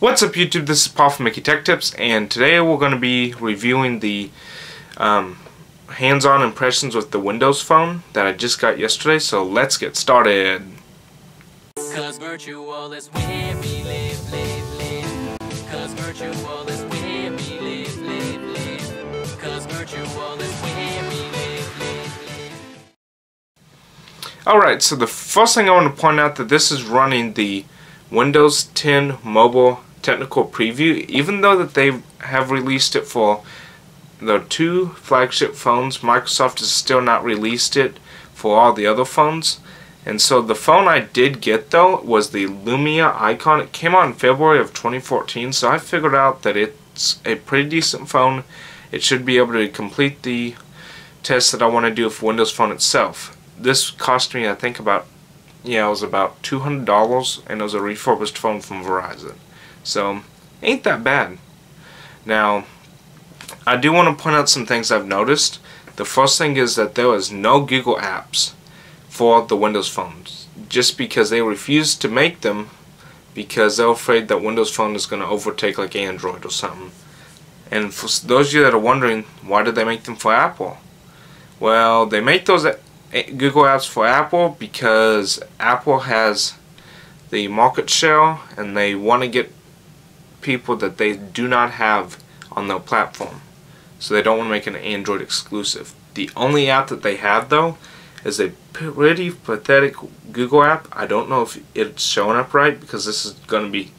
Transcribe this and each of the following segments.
What's up YouTube, this is Paul from Mickey Tech Tips, and today we're going to be reviewing the hands-on impressions with the Windows Phone that I just got yesterday, so let's get started. Cause virtual is where we live. Cause virtual is where we live. Cause virtual is where we live. Alright, so the first thing I want to point out that this is running the Windows 10 Mobile Technical Preview, even though that they have released it for the two flagship phones. Microsoft has still not released it for all the other phones. And so the phone I did get though was the Lumia Icon. It came out in February of 2014, so I figured out that it's a pretty decent phone. It should be able to complete the test that I want to do for Windows Phone itself. This cost me, I think, it was about $200, and it was a refurbished phone from Verizon. So, ain't that bad. Now, I do want to point out some things I've noticed. The first thing is that there is no Google apps for the Windows phones, just because they refuse to make them because they're afraid that Windows Phone is going to overtake like Android or something. And for those of you that are wondering, why did they make them for Apple? Well, they make those Google apps for Apple because Apple has the market share and they want to get people that they do not have on their platform, so they don't want to make an Android exclusive. The only app that they have though is a pretty pathetic Google app. I don't know if it's showing up right because this is going to be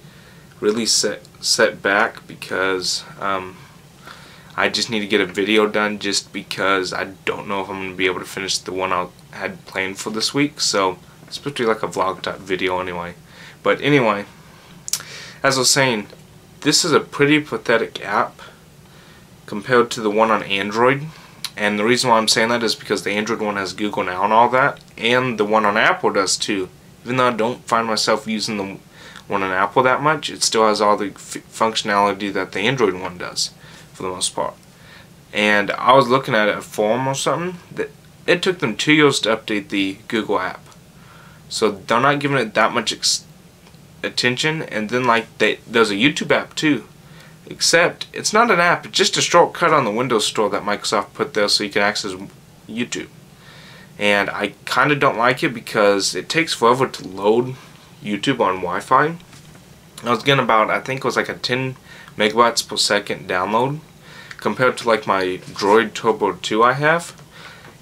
really set back because I just need to get a video done, just because I don't know if I'm going to be able to finish the one I had planned for this week. So it's supposed to be like a vlog type video anyway. But anyway, as I was saying, this is a pretty pathetic app compared to the one on Android. And the reason why I'm saying that is because the Android one has Google Now and all that, and the one on Apple does too. Even though I don't find myself using the one on Apple that much, it still has all the functionality that the Android one does for the most part. And I was looking at a forum or something that it took them 2 years to update the Google app. So they're not giving it that much attention. And then there's a YouTube app too, except it's not an app, it's just a shortcut on the Windows Store that Microsoft put there so you can access YouTube. And I kind of don't like it because it takes forever to load YouTube on Wi-Fi. I was getting about, I think it was like a 10 megabytes per second download, compared to like my Droid Turbo 2 I have.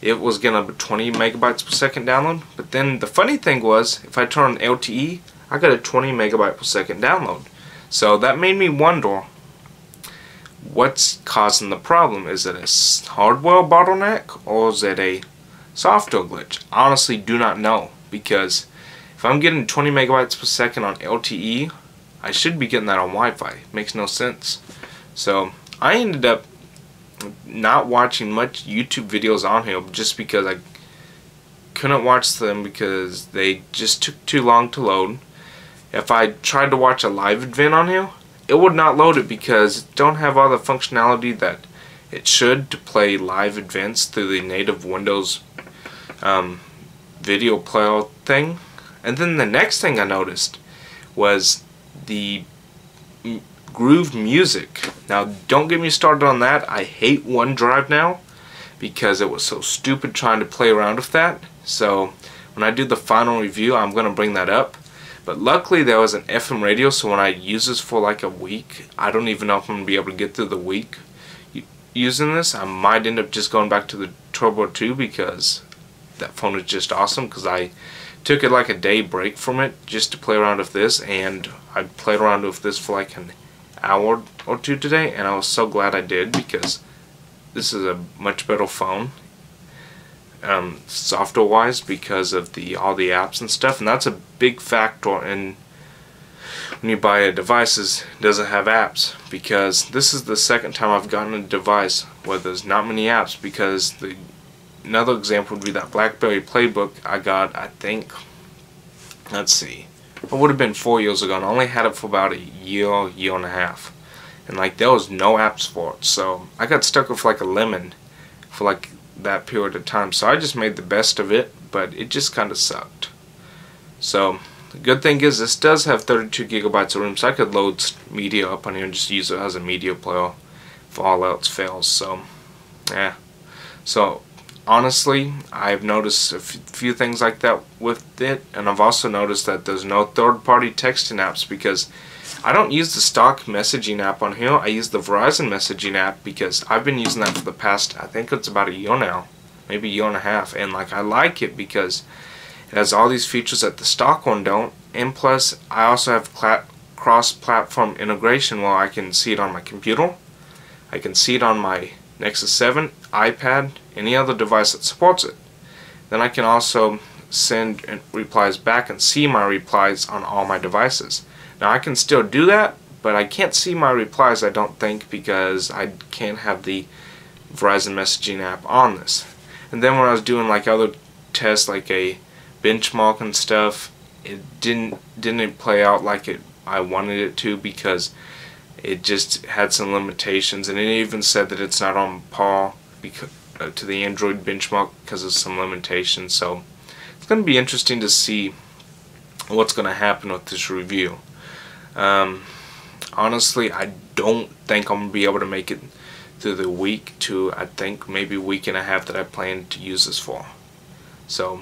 It was getting about 20 megabytes per second download. But then the funny thing was, if I turn on LTE, I got a 20 megabyte per second download. So that made me wonder, what's causing the problem? Is it a hardware bottleneck or is it a software glitch? I honestly do not know, because if I'm getting 20 megabytes per second on LTE, I should be getting that on Wi-Fi. It makes no sense. So I ended up not watching much YouTube videos on here just because I couldn't watch them because they just took too long to load. If I tried to watch a live event on here, it would not load it because it don't have all the functionality that it should to play live events through the native Windows video player thing. And then the next thing I noticed was the Groove Music. Now don't get me started on that. I hate OneDrive now because it was so stupid trying to play around with that. So when I do the final review, I'm going to bring that up. But luckily there was an FM radio, so when I use this for like a week, I don't even know if I'm going to be able to get through the week using this. I might end up just going back to the Turbo 2 because that phone is just awesome, because I took it like a day break from it just to play around with this, and I played around with this for like an hour or two today, and I was so glad I did because this is a much better phone software wise because of all the apps and stuff. And that's a big factor in when you buy a device, is it doesn't have apps, because this is the second time I've gotten a device where there's not many apps. Because another example would be that BlackBerry Playbook I got, I think, let's see, it would have been 4 years ago, and I only had it for about a year and a half, and like there was no apps for it. So I got stuck with like a lemon for like that period of time. So I just made the best of it, but it just kind of sucked. So The good thing is this does have 32 gigabytes of room, so I could load media up on here and just use it as a media player if all else fails. So yeah, so honestly, I've noticed a few things like that with it, and I've also noticed that there's no third-party texting apps because I don't use the stock messaging app on here. I use the Verizon messaging app because I've been using that for the past, I think it's about a year now, maybe a year and a half, and like I like it because it has all these features that the stock one don't, and plus I also have cross-platform integration where I can see it on my computer, I can see it on my Nexus 7, iPad, any other device that supports it. Then I can also send replies back and see my replies on all my devices. Now I can still do that, but I can't see my replies, I don't think, because I can't have the Verizon messaging app on this. And then when I was doing like other tests, like a benchmark and stuff, it didn't play out like I wanted it to because it just had some limitations, and it even said that it's not on par because, to the Android benchmark because of some limitations. So it's going to be interesting to see what's going to happen with this review. Honestly, I don't think I'm going to be able to make it through the week to, I think, maybe a week and a half that I plan to use this for. So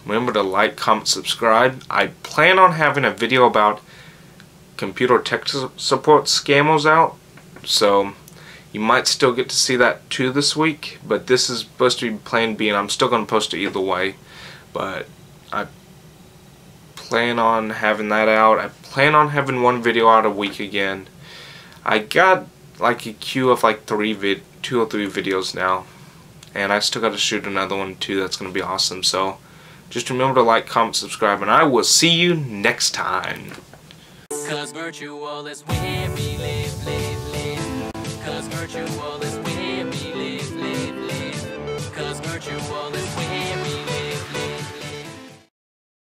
remember to like, comment, subscribe. I plan on having a video about computer tech support scammers out, so you might still get to see that too this week, but this is supposed to be plan B, and I'm still going to post it either way, but I plan on having that out. I plan on having one video out a week again. I got like a queue of like 2 or 3 videos now, and I still got to shoot another one too. That's going to be awesome. So just remember to like, comment, subscribe, and I will see you next time. 'Cause virtual is where we live, live, live.